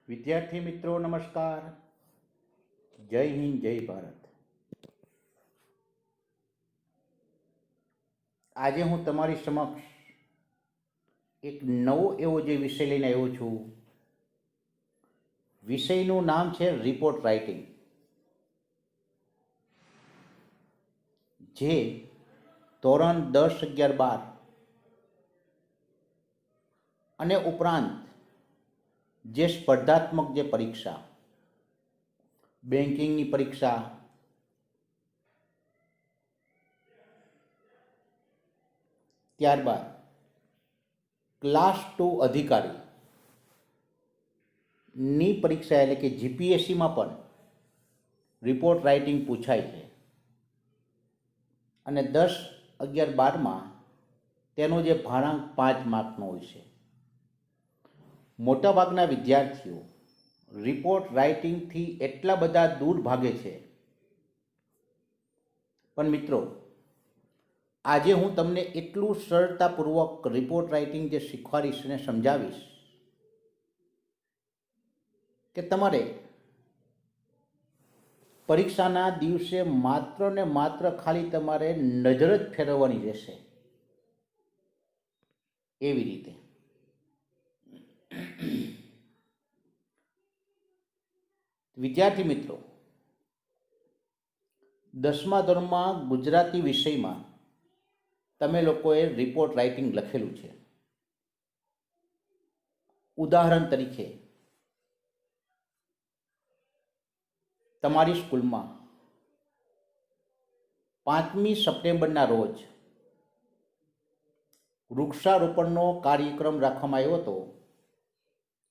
વિદ્યાર્થી મિત્રો નમસ્કાર. જય હિન્દ, જય ભારત. આજે હું તમારી સમક્ષ એક નવો એવો જે વિષય લઈને આવ્યો છું. વિષયનું નામ છે રિપોર્ટ રાઇટિંગ, જે ધોરણ 10, 11, 12 અને ઉપરાંત જે સ્પર્ધાત્મક જે પરીક્ષા, બેન્કિંગની પરીક્ષા, ત્યારબાદ ક્લાસ 2 અધિકારીની પરીક્ષા એટલે કે જીપીએસસીમાં પણ રિપોર્ટ રાઇટિંગ પૂછાય છે. અને 10, 11, 12માં તેનો જે ભાણાંક 5 માર્કનો હોય છે. મોટાભાગના વિદ્યાર્થીઓ રિપોર્ટ રાઇટિંગથી એટલા બધા દૂર ભાગે છે. પણ મિત્રો, આજે હું તમને એટલું સરળતાપૂર્વક રિપોર્ટ રાઇટિંગ જે શીખવાડીશ અને સમજાવીશ કે તમારે પરીક્ષાના દિવસે માત્ર ને માત્ર ખાલી તમારે નજર જ ફેરવવાની રહેશે. એવી રીતે વિદ્યાર્થી મિત્રો, 10મા ધોરણમાં ગુજરાતી વિષયમાં તમે લોકોએ રિપોર્ટ રાઇટિંગ લખેલું છે. ઉદાહરણ તરીકે તમારી સ્કૂલમાં 5મી સપ્ટેમ્બરના રોજ વૃક્ષારોપણનો કાર્યક્રમ રાખવામાં આવ્યો હતો,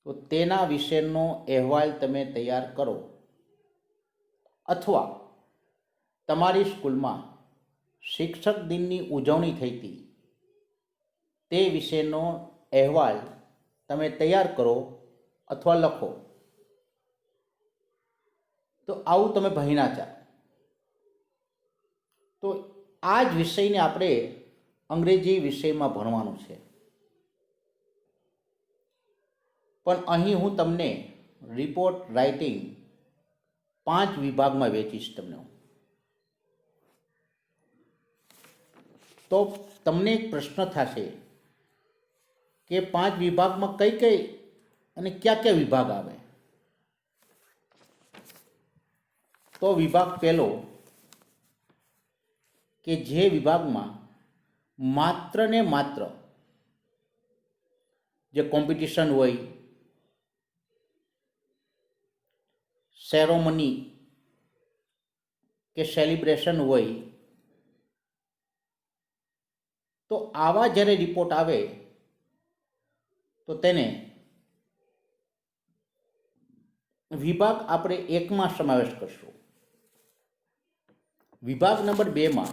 તો તેના વિશેનો અહેવાલ તમે તૈયાર કરો. અથવા તમારી સ્કૂલમાં શિક્ષક દિનની ઉજવણી થઈ હતી, તે વિશેનો અહેવાલ તમે તૈયાર કરો અથવા લખો. તો આવું તમે ભણ્યા છો. તો આ જ વિષયને આપણે અંગ્રેજી વિષયમાં ભણવાનું છે. પણ અહીં હું તમને રિપોર્ટ રાઇટિંગ 5 વિભાગમાં વહેંચીશ તમને. તો તમને એક પ્રશ્ન થશે કે 5 વિભાગમાં કઈ કઈ અને કયા કયા વિભાગ આવે. તો વિભાગ પહેલો, કે જે વિભાગમાં માત્ર ને માત્ર જે કોમ્પિટિશન હોય, સેરેમની કે સેલિબ્રેશન હોય, તો આવા જ્યારે રિપોર્ટ આવે તો તેને વિભાગ આપણે 1માં સમાવેશ કરશું. વિભાગ નંબર 2માં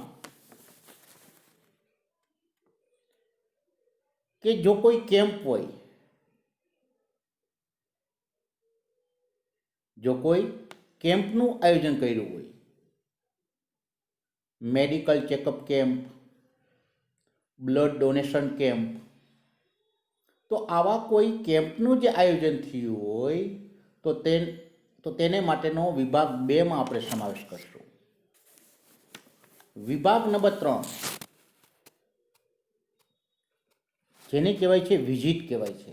કે જો કોઈ કેમ્પ હોય, જો કોઈ કેમ્પનું આયોજન કર્યું હોય, medical checkup camp, blood donation camp, તો આવા કોઈ કેમ્પનું જે આયોજન થયું હોય તો તેને માટેનો વિભાગ 2માં આપણે સમાવેશ કરશું. વિભાગ નંબર 3, જેને કહેવાય છે વિઝિટ કહેવાય છે.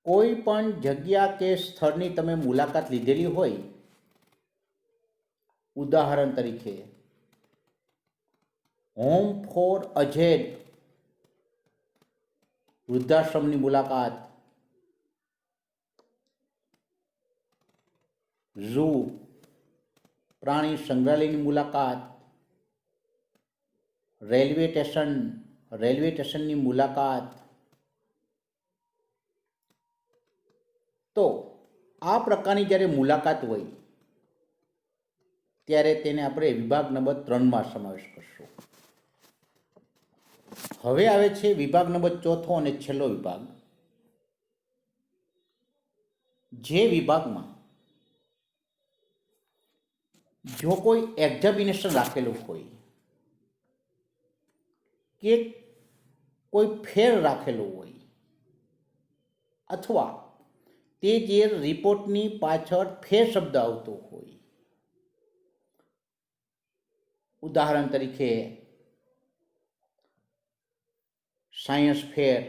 કોઈ પણ જગ્યા કે સ્થળની તમે મુલાકાત લીધેલી હોય, ઉદાહરણ તરીકે હોમ ફોર અજેડ વૃદ્ધાશ્રમની મુલાકાત, ઝૂ પ્રાણી સંગ્રહાલયની મુલાકાત, રેલવે સ્ટેશનની મુલાકાત. તો આ પ્રકારની જ્યારે મુલાકાત હોય ત્યારે તેને આપણે વિભાગ નંબર 3માં સમાવેશ કરશું. હવે આવે છે વિભાગ નંબર 4 અને છેલ્લો વિભાગ, જે વિભાગમાં જો કોઈ એક્ઝામિનેશન રાખેલું હોય કે કોઈ ફેર રાખેલું હોય અથવા તે જે રિપોર્ટની પાછળ ફેર શબ્દ આવતો હોય, ઉદાહરણ તરીકે સાયન્સ ફેર,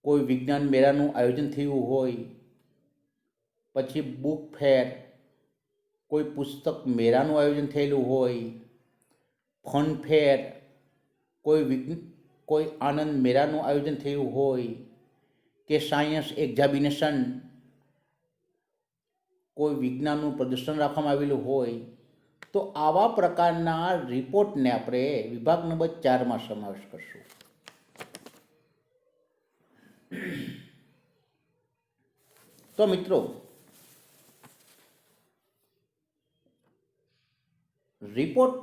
કોઈ વિજ્ઞાન મેળાનું આયોજન થયું હોય, પછી બુક ફેર, કોઈ પુસ્તક મેળાનું આયોજન થયેલું હોય, ફન ફેર, કોઈ આનંદ મેળાનું આયોજન થયું હોય, કે સાયન્સ એક્ઝામિનેશન, કોઈ વિજ્ઞાનનું પ્રદર્શન રાખવામાં આવેલું હોય, તો આવા પ્રકારના રિપોર્ટને આપણે વિભાગ નંબર 4માં સમાવેશ કરશું. તો મિત્રો, રિપોર્ટ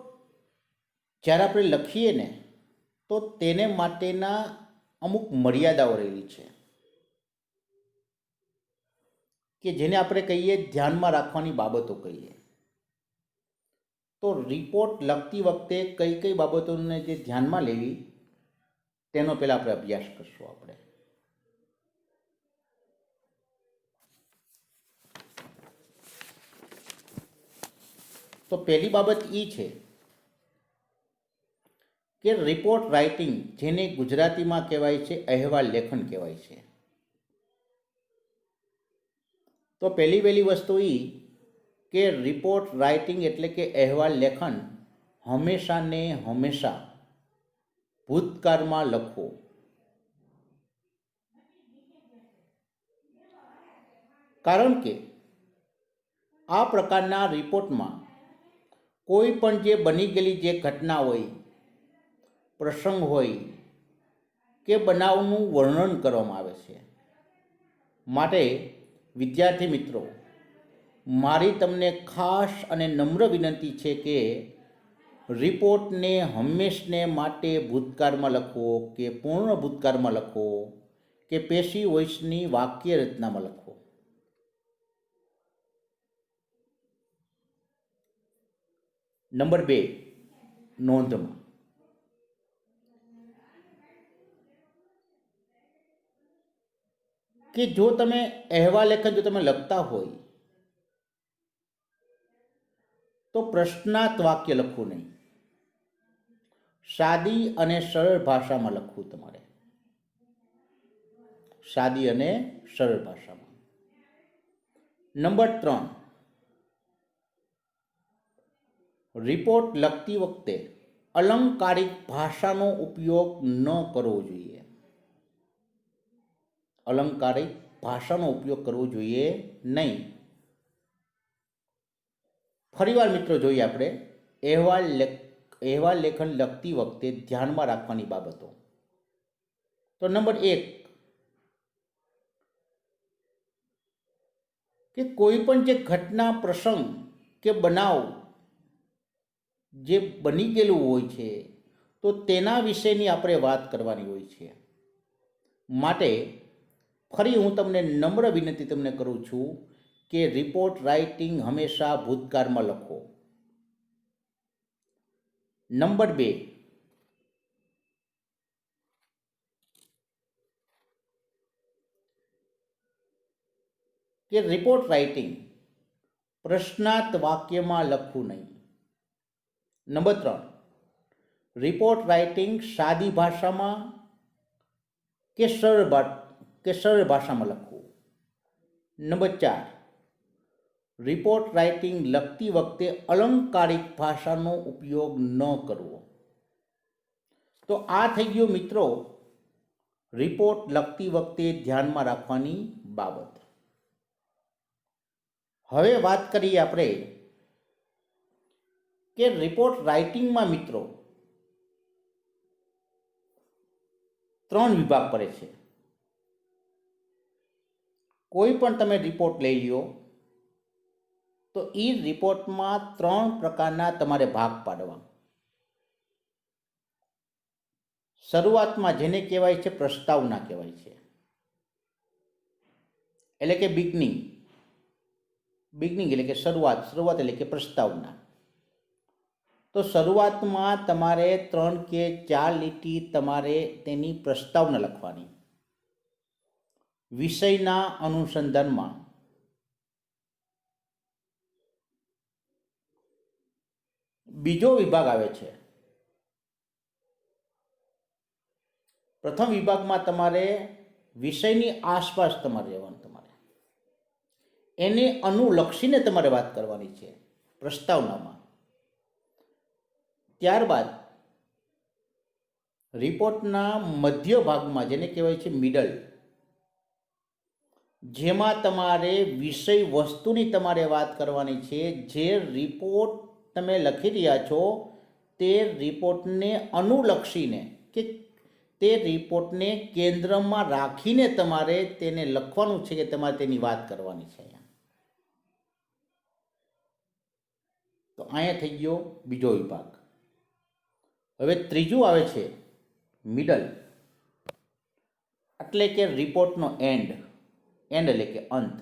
જ્યારે આપણે લખીએ ને તો તેને માટેના અમુક મર્યાદાઓ રહેલી છે કે જેને આપણે કહીએ ધ્યાનમાં રાખવાની બાબતો કહીએ. તો રિપોર્ટ લખતી વખતે કઈ કઈ બાબતોને જે ધ્યાનમાં લેવી તેનો પહેલાં આપણે અભ્યાસ કરશું. આપણે તો પહેલી બાબત એ છે કે રિપોર્ટ રાઇટિંગ, જેને ગુજરાતીમાં કહેવાય છે અહેવાલ લેખન કહેવાય છે. તો પહેલી વસ્તુ એ કે રિપોર્ટ રાઇટિંગ એટલે કે અહેવાલ લેખન હંમેશા ભૂતકાળમાં લખવો. કારણ કે આ પ્રકારના રિપોર્ટમાં કોઈ પણ જે બની ગયેલી જે ઘટના હોય, પ્રસંગ હોય કે બનાવનું વર્ણન કરવામાં આવે છે. માટે વિદ્યાર્થી મિત્રો, મારી તમને ખાસ અને નમ્ર વિનંતી છે કે રિપોર્ટને હંમેશને માટે ભૂતકાળમાં લખવો કે પૂર્ણ ભૂતકાળમાં લખવો કે પેશી વોઇસની વાક્ય રચનામાં લખવો. નંબર 2, નોંધમાં. કે જો તમે અહેવાલ લેખન જો તમે લખતા હોય તો પ્રશ્નાર્થ વાક્ય લખવું નહીં, સાદી અને સરળ ભાષામાં લખવું. તમારે સાદી અને સરળ ભાષામાં. નંબર 3, રિપોર્ટ લખતી વખતે અલંકારિક ભાષાનો ઉપયોગ ન કરવો જોઈએ. અલંકારિક ભાષાનો ઉપયોગ કરવો જોઈએ નહીં. ફરીવાર મિત્રો જોઈએ આપણે અહેવાલ લેખન લખતી વખતે ધ્યાનમાં રાખવાની બાબતો. તો નંબર 1, કે કોઈ પણ જે ઘટના, પ્રસંગ કે બનાવ જે બની ગયેલું હોય છે તો તેના વિશેની આપણે વાત કરવાની હોય છે. માટે ફરી હું તમને નમ્ર વિનંતી તમને કરું છું કે રિપોર્ટ રાઇટિંગ હંમેશા ભૂતકાળમાં લખો. નંબર 2, કે રિપોર્ટ રાઇટિંગ પ્રશ્નાર્થ વાક્યમાં લખવું નહીં. નંબર 3, રિપોર્ટ રાઇટિંગ સાદી ભાષામાં કે સરળ ભાષામાં લખવું. નંબર 4, રિપોર્ટ રાઇટિંગ લખતી વખતે અલંકારિક ભાષાનો ઉપયોગ ન કરવો. તો આ થઈ ગયું મિત્રો રિપોર્ટ લખતી વખતે ધ્યાનમાં રાખવાની બાબત. હવે વાત કરીએ આપણે કે રિપોર્ટ રાઇટિંગમાં મિત્રો 3 વિભાગ પડે છે. કોઈ પણ તમે રિપોર્ટ લઈ લો તો એ રિપોર્ટમાં 3 પ્રકારના તમારે ભાગ પાડવા. શરૂઆતમાં જેને કહેવાય છે પ્રસ્તાવના કહેવાય છે, એટલે કે બિગનિંગ એટલે કે શરૂઆત એટલે કે પ્રસ્તાવના. તો શરૂઆતમાં તમારે 3 કે 4 લીટી તમારે તેની પ્રસ્તાવના લખવાની. વિષયના અનુસંધાનમાં બીજો વિભાગ આવે છે. પ્રથમ વિભાગમાં તમારે વિષયની આસપાસ તમારે રહેવાનું, તમારે એને અનુલક્ષીને તમારે વાત કરવાની છે પ્રસ્તાવનામાં. ત્યારબાદ રિપોર્ટના મધ્ય ભાગમાં, જેને કહેવાય છે મિડલ, જેમાં તમારે વિષય વસ્તુની તમારે વાત કરવાની છે. જે રિપોર્ટ તમે લખી રહ્યા છો તે રિપોર્ટને અનુલક્ષીને કે તે રિપોર્ટને કેન્દ્રમાં રાખીને તમારે તેને લખવાનું છે કે તમારે તેની વાત કરવાની છે. તો અહીંયા થઈ ગયો બીજો વિભાગ. હવે ત્રીજું આવે છે મિડલ, એટલે કે રિપોર્ટનો એન્ડ એટલે કે અંત,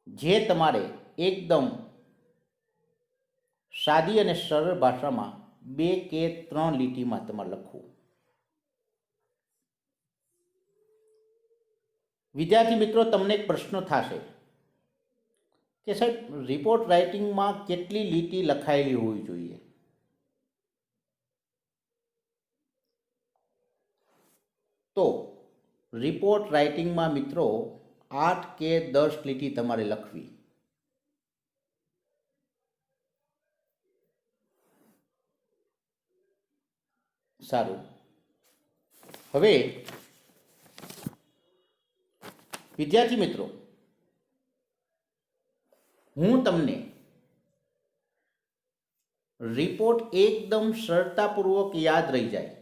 જે તમારે એકદમ સાદી અને સરળ ભાષામાં 2 કે 3 લીટીમાં તમારે લખવું. વિદ્યાર્થી મિત્રો, તમને એક પ્રશ્ન થશે કે સાહેબ, રિપોર્ટ રાઇટિંગમાં કેટલી લીટી લખાયેલી હોવી જોઈએ? તો રિપોર્ટ રાઇટિંગમાં મિત્રો 8 કે 10 લીટી તમારે લખવી. સારું. હવે વિદ્યાર્થી મિત્રો, હું તમને રિપોર્ટ એકદમ સરળતાપૂર્વક યાદ રહી જાય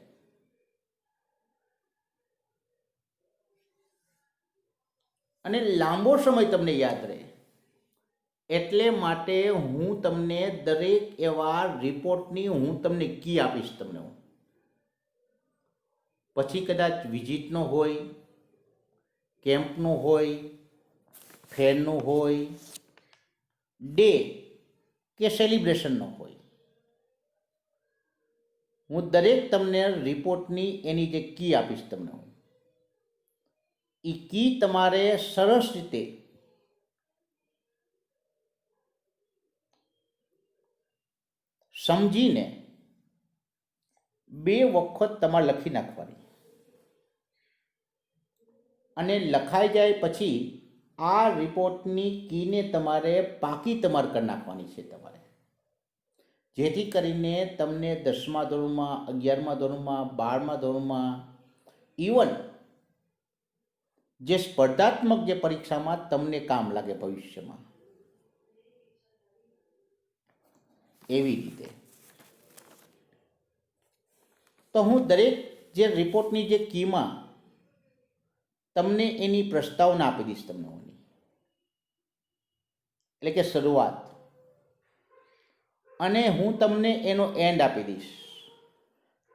અને લાંબો સમય તમને યાદ રહે એટલે માટે હું તમને દરેક એવા રિપોર્ટની હું તમને કી આપીશ. તમને પછી કદાચ વિઝિટનો હોય, કેમ્પનો હોય, ફેરનો હોય, ડે કે સેલિબ્રેશનનો હોય, હું દરેક તમને રિપોર્ટની એની જે કી આપીશ તમને, એ કી તમારે સરસ રીતે સમજીને 2 વખત તમારે લખી નાખવાની. અને લખાઈ જાય પછી આ રિપોર્ટની કીને તમારે પાકી તમારે કરી નાખવાની છે તમારે, જેથી કરીને તમને 10મા ધોરણમાં, 11મા ધોરણમાં, 12મા ધોરણમાં, ઇવન જે સ્પર્ધાત્મક જે પરીક્ષામાં તમને કામ લાગે ભવિષ્યમાં. એવી રીતે તો હું દરેક જે રિપોર્ટની જે કીમાં તમને એની પ્રસ્તાવના આપી દઈશ તમને, એટલે કે શરૂઆત, અને હું તમને એનો એન્ડ આપી દઈશ.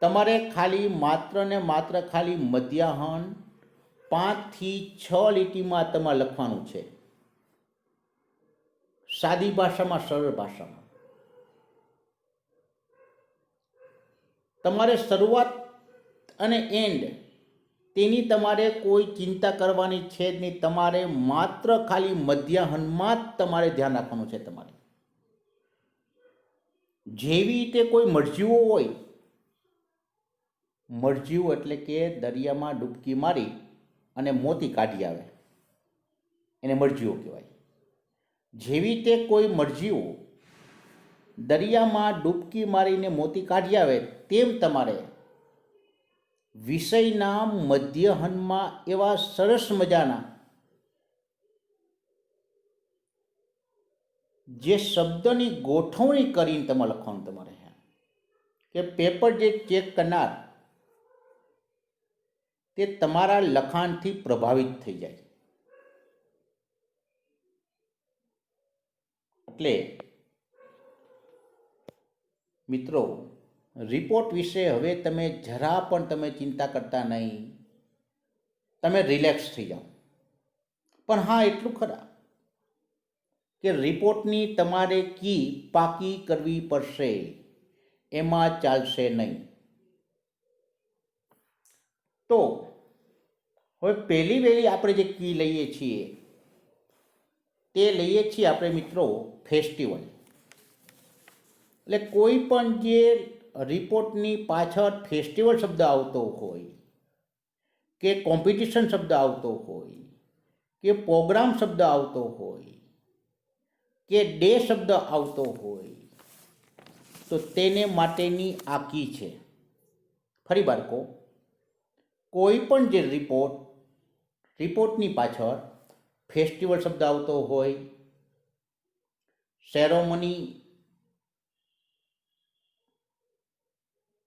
તમારે ખાલી માત્ર ને માત્ર ખાલી મધ્યાહન 5 થી 6 લીટીમાં તમારે લખવાનું છે, સાદી ભાષામાં, સરળ ભાષામાં. તમારે શરૂઆત અને એન્ડ તેની તમારે કોઈ ચિંતા કરવાની છે જ નહીં. તમારે માત્ર ખાલી મધ્યાહનમાં જ તમારે ધ્યાન રાખવાનું છે. તમારે જેવી રીતે કોઈ મરજીવો હોય, મરજીવો એટલે કે દરિયામાં ડૂબકી મારી અને મોતી કાઢી આવે, એને મરજીવો કહેવાય. જેવી રીતે કોઈ મરજીવો દરિયામાં ડૂબકી મારીને મોતી કાઢી આવે, તેમ તમારે વિષયના મધ્યહનમાં એવા સરસ મજાના જે શબ્દની ગોઠવણી કરીને તમારે લખવાનું. તમારે કે પેપર જે ચેક કરનાર તે તમારા લખાણથી પ્રભાવિત થઈ જાય. એટલે મિત્રો, રિપોર્ટ વિશે હવે તમે જરા પણ તમે ચિંતા કરતા નહીં, તમે રિલેક્સ થઈ જાઓ. પણ હા, એટલું ખરા કે રિપોર્ટની તમારે કી પાકી કરવી પડશે, એમાં ચાલશે નહીં. તો હવે પહેલી વહેલી આપણે જે કી લઈએ છીએ તે લઈએ છીએ આપણે મિત્રો ફેસ્ટિવલ. એટલે કોઈ પણ જે રિપોર્ટની પાછળ ફેસ્ટિવલ શબ્દ આવતો હોય કે કોમ્પિટિશન શબ્દ આવતો હોય કે પ્રોગ્રામ શબ્દ આવતો હોય કે ડે શબ્દ આવતો હોય તો તેને માટેની આ કી છે. ફરી બાળકો, કોઈ પણ જે રિપોર્ટની પાછળ ફેસ્ટિવલ શબ્દ આવતો હોય, સેરોમની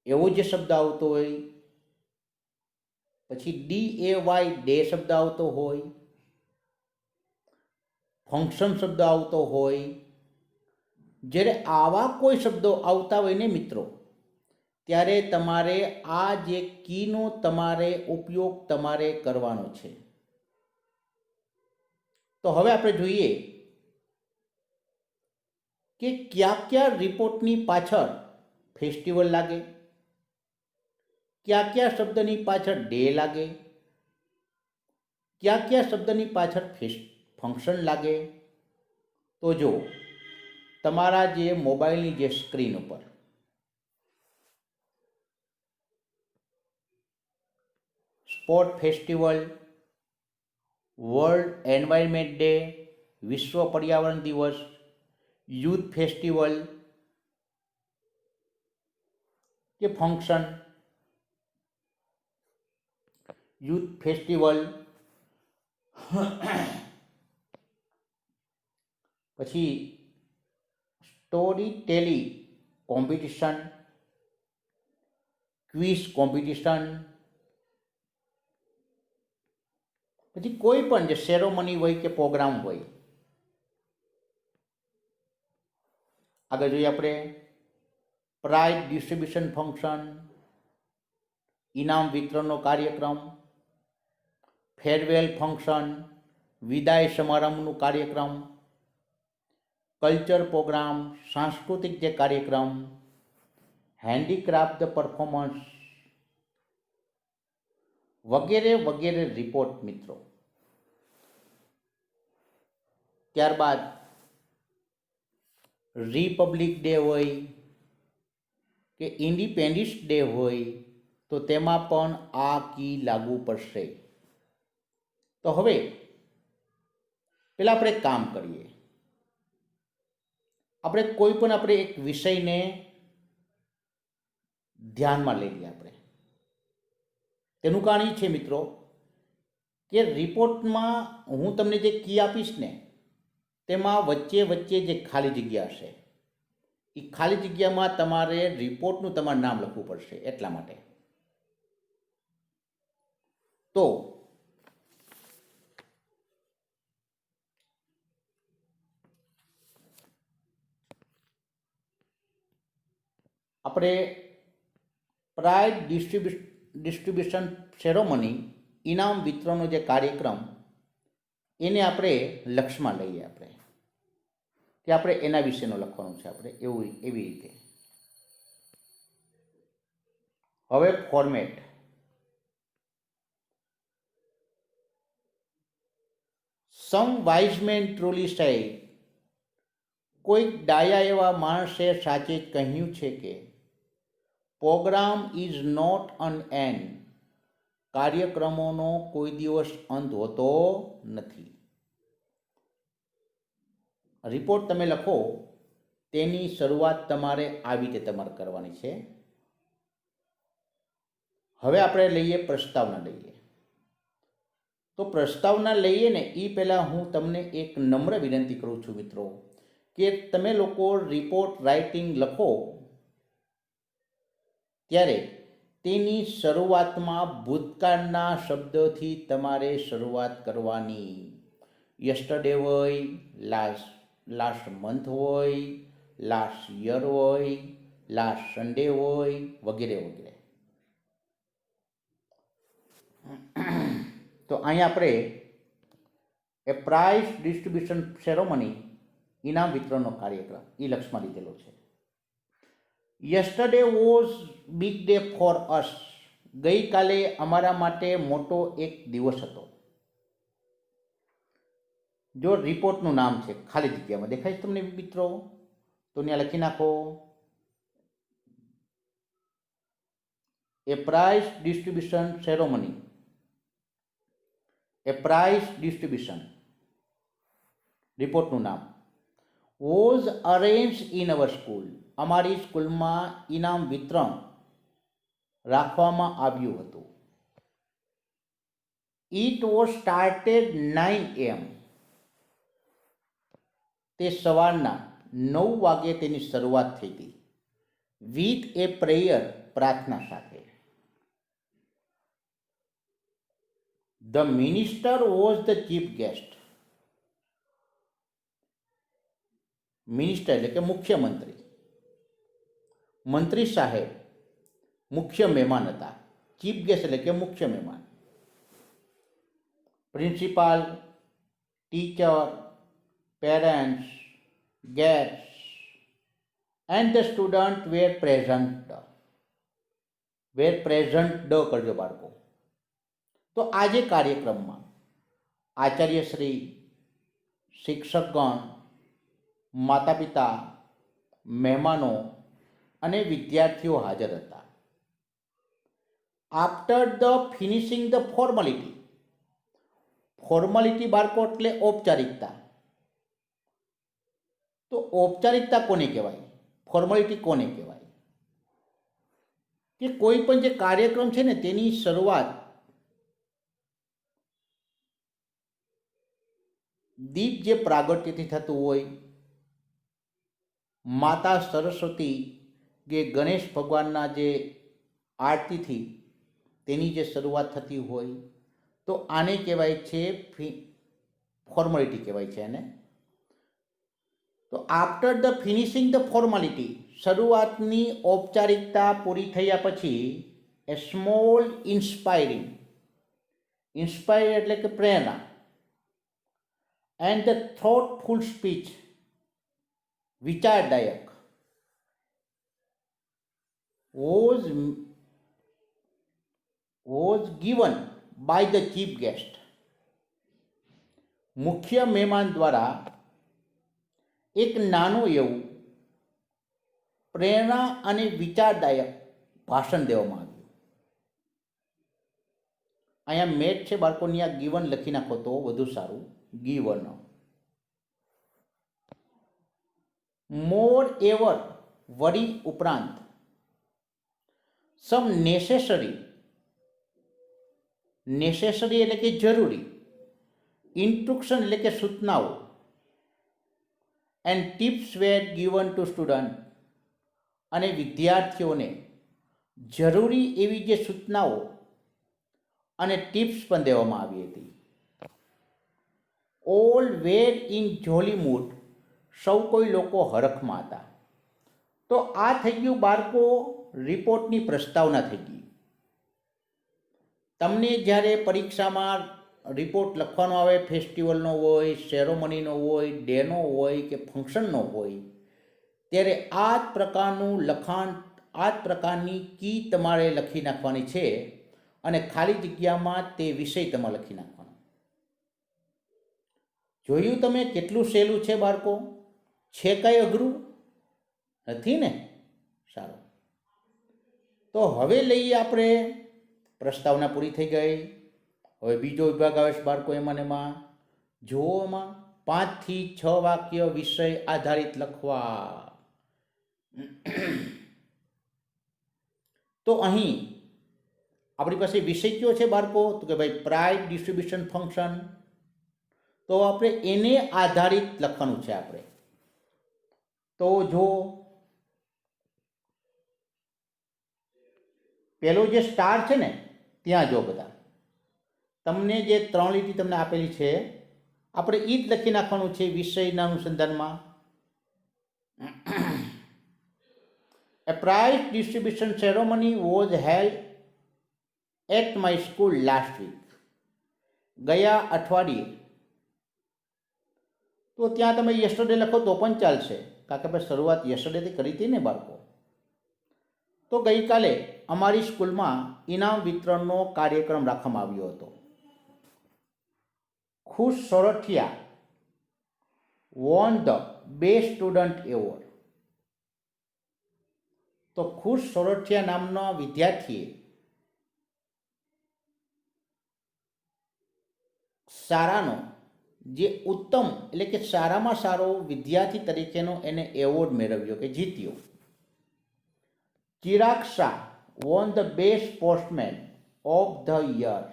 એવો જે શબ્દ આવતો હોય, પછી DAY ડે શબ્દ આવતો હોય, ફંક્શન શબ્દ આવતો હોય, જ્યારે આવા કોઈ શબ્દો આવતા હોય ને મિત્રો, ત્યારે તમારે આ જે કીનો તમારે ઉપયોગ તમારે કરવાનો છે. તો હવે આપણે જોઈએ કે કયા કયા રિપોર્ટની પાછળ ફેસ્ટિવલ લાગે, કયા કયા શબ્દની પાછળ ડે લાગે, કયા કયા શબ્દની પાછળ ફંક્શન લાગે. તો જો તમારા જે મોબાઈલની જે સ્ક્રીન ઉપર sport festival, world environment day, વિશ્વ પર્યાવરણ દિવસ, યુથ ફેસ્ટિવલ કે ફંક્શન, યુથ ફેસ્ટિવલ, પછી story telling competition, quiz competition, પછી કોઈ પણ જે સેરેમની હોય કે પ્રોગ્રામ હોય. આગળ જોઈએ આપણે પ્રાઇઝ ડિસ્ટ્રીબ્યુશન ફંક્શન, ઇનામ વિતરણનો કાર્યક્રમ, ફેરવેલ ફંક્શન, વિદાય સમારંભનું કાર્યક્રમ, કલ્ચર પ્રોગ્રામ, સાંસ્કૃતિક જે કાર્યક્રમ, હેન્ડીક્રાફ્ટ પરફોર્મન્સ વગેરે વગેરે રિપોર્ટ મિત્રો. ત્યારબાદ રિપબ્લિક ડે હોય કે ઇન્ડિપેન્ડન્સ ડે હોય તો તેમાં પણ આ કી લાગુ પડશે. તો હવે પહેલાં આપણે એક કામ કરીએ. આપણે કોઈ પણ આપણે એક વિષયને ધ્યાનમાં લઈ લઈએ. આપણે તેનું કારણ એ છે મિત્રો કે રિપોર્ટમાં હું તમને જે કી આપીશ ને તેમાં વચ્ચે વચ્ચે જે ખાલી જગ્યા હશે એ ખાલી જગ્યામાં તમારે રિપોર્ટનું તમારું નામ લખવું પડશે. એટલા માટે તો આપણે પ્રાઇઝ ડિસ્ટ્રીબ્યુશન સેરેમની ઇનામ વિતરણનો જે કાર્યક્રમ એને આપણે લક્ષમાં લઈએ. આપણે કે આપણે એના વિશેનું લખવાનું છે. આપણે એવી રીતે હવે ફોર્મેટ some wise man truly said, કોઈક ડાયા એવા માણસે સાચે કહ્યું છે કે program is not an end, કાર્યક્રમોનો કોઈ દિવસ અંત હોતો નથી. રિપોર્ટ તમે લખો તેની શરૂઆત તમારે આવી રીતે તમારે કરવાની છે. હવે આપણે લઈએ પ્રસ્તાવના લઈએ. તો પ્રસ્તાવના લઈએ ને એ પહેલાં હું તમને એક નમ્ર વિનંતી કરું છું મિત્રો કે તમે લોકો રિપોર્ટ રાઇટિંગ લખો ત્યારે તેની શરૂઆતમાં ભૂતકાળના શબ્દોથી તમારે શરૂઆત કરવાની. યસ્ટરડે હોય, લાસ્ટ મંથ હોય, લાસ્ટ યર હોય, લાસ્ટ સન્ડે હોય, વગેરે વગેરે. તો અહીંયા આપણે એ પ્રાઇઝ ડિસ્ટ્રીબ્યુશન સેરેમની ઇનામ વિતરણનો કાર્યક્રમ એ લક્ષમાં લીધેલો છે. Yesterday was big day for us, ગઈકાલે અમારા માટે મોટો એક દિવસ હતો. જો રિપોર્ટનું નામ છે, ખાલી જગ્યામાં દેખાય છે તમને મિત્રો? તો ત્યાં લખી નાખો એ પ્રાઇઝ ડિસ્ટ્રીબ્યુશન સેરેમની. એ પ્રાઇઝ ડિસ્ટ્રીબ્યુશન રિપોર્ટનું નામ was arrange in our school. અમારી સ્કૂલમાં ઇનામ વિતરણ રાખવામાં આવ્યું હતું. It was started 9 AM. તે સવારના 9 વાગે તેની શરૂઆત થઈ હતી. વિથ એ પ્રેયર, પ્રાર્થના સાથે. The minister was the chief guest. Minister એટલે કે મુખ્યમંત્રી, મંત્રી સાહેબ મુખ્ય મહેમાન હતા. ચીફ ગેસ્ટ એટલે કે મુખ્ય મહેમાન. Principal, teacher, parents, guests and the student were present. were present કરજો બાળકો. તો આજે કાર્યક્રમમાં આચાર્યશ્રી, શિક્ષકગણ, માતા પિતા, મહેમાનો અને વિદ્યાર્થીઓ હાજર હતા. After the finishing the formality. Formality બાળકો એટલે ઔપચારિકતા. તો ઔપચારિકતા કોને કહેવાય? ફોર્માલિટી કોને કહેવાય? કે કોઈ પણ જે કાર્યક્રમ છે ને તેની શરૂઆત દીપ જે પ્રાગટ્યથી થતું હોય, માતા સરસ્વતી કે ગણેશ ભગવાનના જે આરતીથી તેની જે શરૂઆત થતી હોય, તો આને કહેવાય છે ફોર્માલિટી કહેવાય છે એને. તો after the finishing the formality, શરૂઆતની ઔપચારિકતા પૂરી થયા પછી એ સ્મોલ ઇન્સ્પાયરિંગ, ઇન્સ્પાયર એટલે કે પ્રેરણા, એન્ડ ધ થોટફુલ સ્પીચ, વિચારદાયક, was given by the chief guest. મુખ્ય મહેમાન દ્વારા એક નાનું એવું પ્રેરણા અને વિચારદાયક ભાષણ દેવામાં આવ્યું. અહીંયા મેટ છે બાળકોની, આ ગીવન લખી નાખો તો વધુ સારું. ગીવન. મોર એવર, વળી ઉપરાંત, સમ નેસેસરી, નેસેસરી એટલે કે જરૂરી, ઇન્સ્ટ્રક્શન એટલે કે સૂચનાઓ, and tips were given to student, અને વિદ્યાર્થીઓને જરૂરી એવી જે સૂચનાઓ અને ટિપ્સ પણ દેવામાં આવી હતી. All were in Jolly mood, સૌ કોઈ લોકો હરખમાં હતા. તો આ થઈ ગયું બાળકો રિપોર્ટની પ્રસ્તાવના થઈ ગઈ. તમને જ્યારે પરીક્ષામાં રિપોર્ટ લખવાનો આવે, ફેસ્ટિવલનો હોય, સેરેમનીનો હોય, ડેનો હોય કે ફંક્શનનો હોય, ત્યારે આ જ પ્રકારનું લખાણ, આ જ પ્રકારની કી તમારે લખી નાખવાની છે અને ખાલી જગ્યામાં તે વિષય તમારે લખી નાખવાનો. જોયું તમે કેટલું સહેલું છે બાળકો? છે કંઈ અઘરું નથી ને? સારું. તો હવે લઈએ આપણે, પ્રસ્તાવના પૂરી થઈ ગઈ. હવે બીજો વિભાગ આવે છે બાળકો એમાં જુઓ, એમાં 5 થી 6 વાક્ય વિષય આધારિત લખવા. તો અહીં આપણી પાસે વિષય કયો છે બાળકો? તો કે ભાઈ પ્રાઇઝ ડિસ્ટ્રીબ્યુશન ફંક્શન. તો આપણે એને આધારિત લખવાનું છે આપણે. તો જો પેલો જે સ્ટાર છે ને ત્યાં જો બધા તમને જે 3 લીટી તમને આપેલી છે, આપણે એ જ લખી નાખવાનું છે વિષયના અનુસંધાનમાં. A prize distribution ceremony was held at my school last week. ગયા અઠવાડિયે. તો ત્યાં તમે યસ્ટરડે લખો તો પણ ચાલશે, કારણ કે આપણે શરૂઆત યસ્ટરડેથી કરી હતી ને બાળકો. તો ગઈકાલે અમારી સ્કૂલમાં ઇનામ વિતરણનો કાર્યક્રમ રાખવામાં આવ્યો હતો. ખુશ Sorathiya won the best student award. તો ખુશ સોરઠિયા નામના વિદ્યાર્થીએ શાળાનો જે ઉત્તમ એટલે કે સારામાં સારો વિદ્યાર્થી તરીકેનો એને એવોર્ડ મેળવ્યો કે જીત્યો. Chirag Shah won the best sportsman of the year.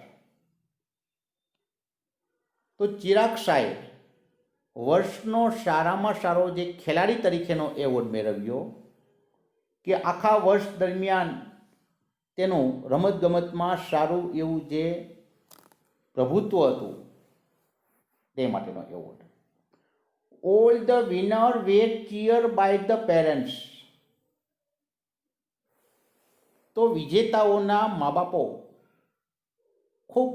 તો ચિરાગ શાહે વર્ષનો સારામાં સારો જે ખેલાડી તરીકેનો એવોર્ડ મેળવ્યો કે આખા વર્ષ દરમિયાન તેનું રમતગમતમાં સારું એવું જે પ્રભુત્વ હતું તે માટેનો award. All the winner were cheer by the parents. તો વિજેતાઓના મા બાપો ખૂબ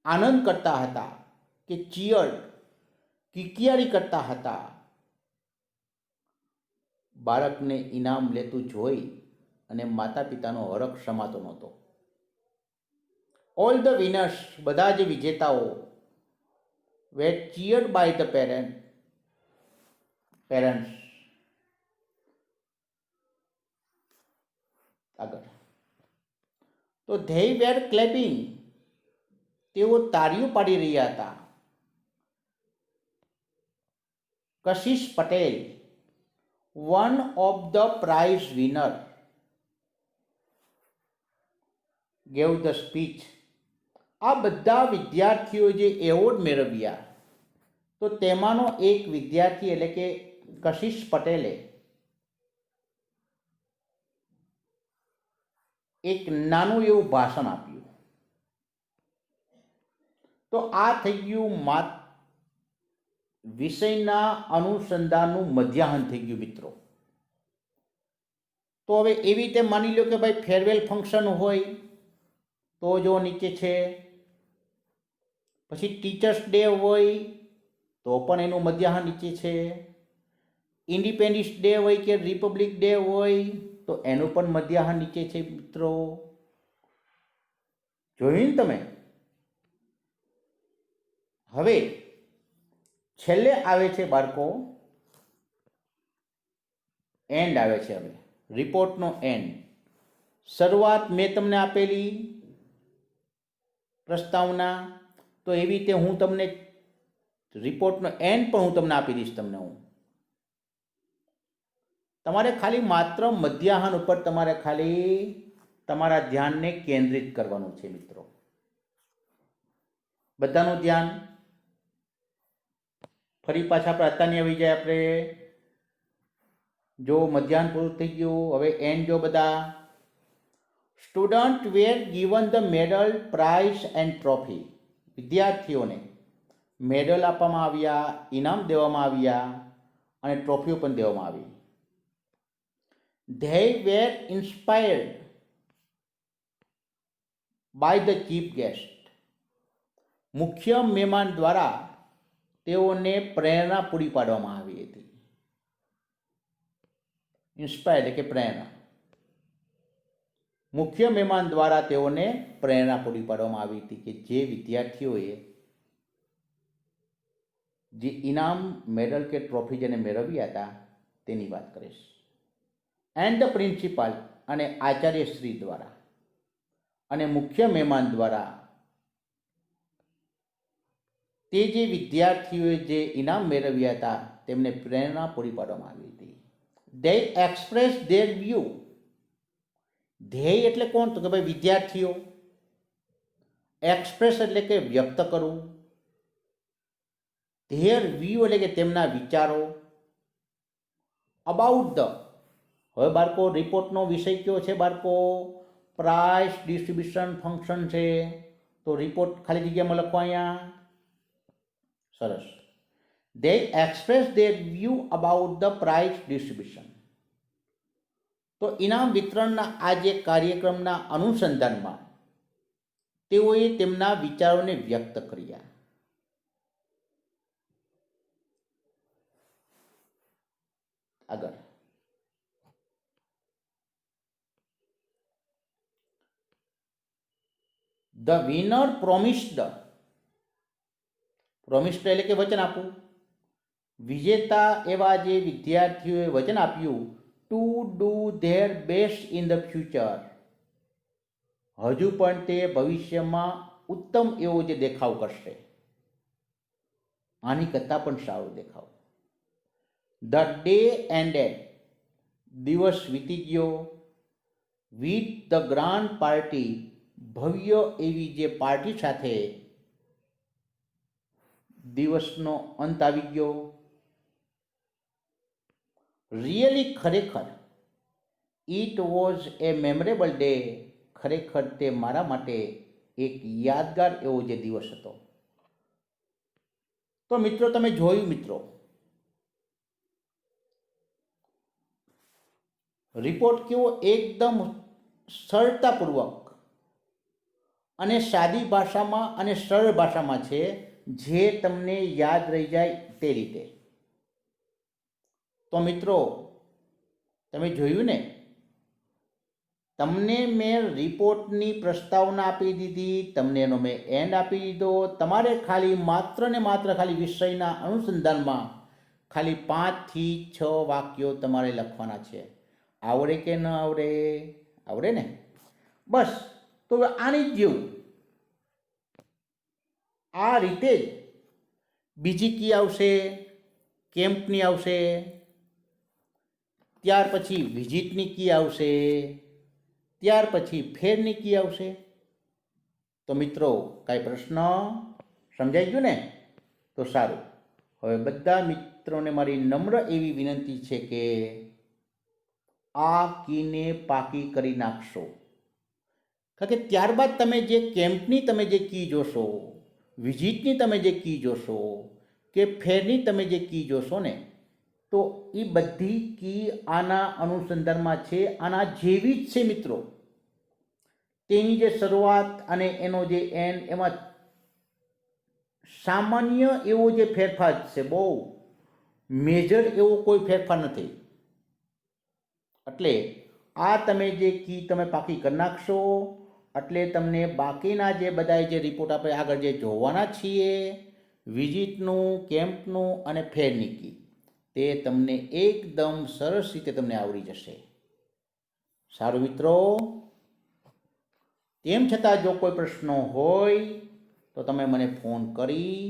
આનંદ કરતા હતા કે ચીયર કિકિયારી કરતા હતા બાળકને ઇનામ લેતું જોઈ અને માતા પિતાનો હરખ સમાતો નહોતો. ઓલ ધ વિનર્સ બધા જે વિજેતાઓ વેર ચીયર્ડ બાય ધ પેરેન્ટ્સ. આગળ તો ધે વેર ક્લેપિંગ. તેઓ તાળીઓ પાડી રહ્યા હતા. Kashish Patel one of the prize winner gave the speech. આ બધા વિદ્યાર્થીઓ જે એવોર્ડ મેળવ્યા તો તેમાંનો એક વિદ્યાર્થી એટલે કે કશિશ પટેલે એક નાનું એવું ભાષણ આપ્યું. તો આ થઈ ગયું વિષયના અનુસંધાનનું મધ્યાહન થઈ ગયું મિત્રો. તો હવે એવી રીતે માની લો કે ભાઈ ફેરવેલ ફંક્શન હોય તો જો નીચે છે, પછી ટીચર્સ ડે હોય તો પણ એનું મધ્યાહન નીચે છે, ઇન્ડિપેન્ડન્સ ડે હોય કે રિપબ્લિક ડે હોય તો એનું પણ મધ્યાહન નીચે છે મિત્રો. જોયું ને તમે? હવે છેલ્લે આવે છે બાળકો એન્ડ આવે છે. હવે રિપોર્ટનો એન્ડ. શરૂઆત મેં તમને આપેલી પ્રસ્તાવના, તો એવી રીતે હું તમને રિપોર્ટનો એન્ડ પણ હું તમને આપી દઈશ. તમારે ખાલી માત્ર મધ્યાહન ઉપર તમારે ખાલી તમારા ધ્યાનને કેન્દ્રિત કરવાનું છે મિત્રો. બધાનું ધ્યાન ફરી પાછા આપણે અત્યારની આવી જાય. આપણે જો મધ્યાહન પૂરું થઈ ગયું, હવે એન્ડ જો બધા. Student were given the medal prize and trophy. વિદ્યાર્થીઓને મેડલ આપવામાં આવ્યા, ઇનામ દેવામાં આવ્યા અને ટ્રોફીઓ પણ દેવામાં આવી. They were inspired by the chief guest. મુખ્ય મહેમાન દ્વારા તેઓને પ્રેરણા પૂરી પાડવામાં આવી હતી. ઇન્સ્પાયર એટલે કે પ્રેરણા. મુખ્ય મહેમાન દ્વારા તેઓને પ્રેરણા પૂરી પાડવામાં આવી હતી કે જે વિદ્યાર્થીઓએ જે ઇનામ મેડલ કે ટ્રોફી જેને મેળવ્યા હતા તેની વાત કરીશ. એન્ડ ધ પ્રિન્સિપાલ અને આચાર્યશ્રી દ્વારા અને મુખ્ય મહેમાન દ્વારા તે જે વિદ્યાર્થીઓએ જે ઇનામ મેળવ્યા હતા તેમને પ્રેરણા પૂરી પાડવામાં આવી હતી. They express there view. ધ્યેય એટલે કોણ? તો કે ભાઈ વિદ્યાર્થીઓ. એક્સપ્રેસ એટલે કે વ્યક્ત કરવું. ધેર વ્યૂ એટલે કે તેમના વિચારો. About the. હવે બાળકો રિપોર્ટનો વિષય કયો છે બાળકો? પ્રાઇઝ ડિસ્ટ્રીબ્યુશન ફંક્શન છે. તો રિપોર્ટ ખાલી જગ્યામાં લખો અહીંયા. સરસ. They express their view about the prize distribution. તો ઇનામ વિતરણના આ જે કાર્યક્રમના અનુસંધાનમાં તેઓએ તેમના વિચારોને વ્યક્ત કર્યા. આગળ ધ વિનર પ્રોમિસ્ડ, પ્રોમિસ્ડ એટલે કે વચન આપવું. વિજેતા એવા જે વિદ્યાર્થીઓએ વચન આપ્યું to do there best in the future, હજુ પણ તે ભવિષ્યમાં ઉત્તમ એવો જે દેખાવ કરશે, આની કરતાં પણ સારો દેખાવ. ધ ડે એન્ડેડ, દિવસ વીતી ગયો. વિથ ધ ગ્રાન્ડ પાર્ટી, ભવ્ય એવી જે પાર્ટી સાથે દિવસનો અંત આવી ગયો. રિયલી, ખરેખર. It was A memorable day, ખરેખર તે મારા માટે એક યાદગાર એવો જે દિવસ હતો. તો મિત્રો તમે જોયું મિત્રો, રિપોર્ટ કેવો એકદમ સરળતાપૂર્વક અને સાદી ભાષામાં અને સરળ ભાષામાં છે, જે તમને યાદ રહી જાય તે રીતે. તો મિત્રો તમે જોયું ને, તમને મેં રિપોર્ટની પ્રસ્તાવના આપી દીધી, તમને એનો મેં એન્ડ આપી દીધો. તમારે ખાલી માત્ર ને માત્ર ખાલી વિષયના અનુસંધાનમાં ખાલી 5 થી 6 વાક્યો તમારે લખવાના છે. આવડે કે ન આવડે? આવડે ને? બસ. તો હવે આની જ જેવું આ રીતે જ બીજી કી આવશે, કેમ્પની આવશે, ત્યાર પછી વિઝિટની કી આવશે, ત્યાર પછી ફેરની કી આવશે. તો મિત્રો કાંઈ પ્રશ્ન સમજાઈ ગયું ને? તો સારું. હવે બધા મિત્રોને મારી નમ્ર એવી વિનંતી છે કે આ કીને પાકી કરી નાખશો. કારણ કે ત્યારબાદ તમે જે કેમ્પની તમે જે કી જોશો, વિઝિટની તમે જે કી જોશો કે ફેરની તમે જે કી જોશો ને, તો એ બધી કી આના અનુસંધાનમાં છે, આના જેવી જ છે મિત્રો. તેની જે શરૂઆત અને એનો જે એન્ડ, એમાં સામાન્ય એવો જે ફેરફાર છે, બહુ મેજર એવો કોઈ ફેરફાર નથી. એટલે આ તમે જે કી તમે પાકી કરી નાખશો એટલે તમને બાકીના જે બધા જે રિપોર્ટ આપણે આગળ જે જોવાના છીએ, વિઝિટનું, કેમ્પનું અને ફેરની કી, તે તમને એકદમ સરસ રીતે તમને આવડી જશે. સારું મિત્રો, તેમ છતાં જો કોઈ પ્રશ્નો હોય તો તમે મને ફોન કરી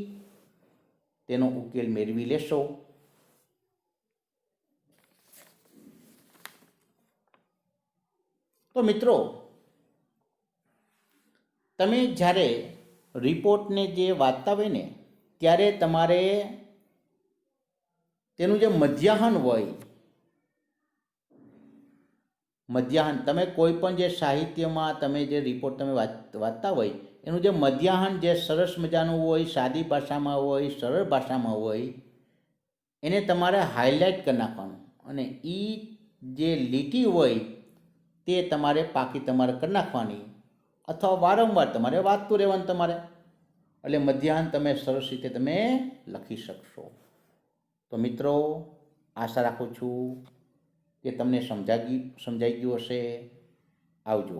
તેનો ઉકેલ મેળવી લેશો. તો મિત્રો તમે જ્યારે રિપોર્ટને જે વાંચતા હોય ને, ત્યારે તમારે તેનું જે મધ્યાહન હોય, મધ્યાહન તમે કોઈ પણ જે સાહિત્યમાં તમે જે રિપોર્ટ તમે વાંચતા હોય, એનું જે મધ્યાહન જે સરસ મજાનું હોય, સાદી ભાષામાં હોય, સરળ ભાષામાં હોય, એને તમારે હાઇલાઇટ કરી નાખવાનું. અને એ જે લીટી હોય તે તમારે પાકી તમારે કરી નાખવાની, અથવા વારંવાર તમારે વાંચતું રહેવાનું તમારે. એટલે મધ્યાહન તમે સરસ રીતે તમે લખી શકશો. તો મિત્રો આશા રાખું છું કે તમને સમજાઈ ગયું હશે. આવજો.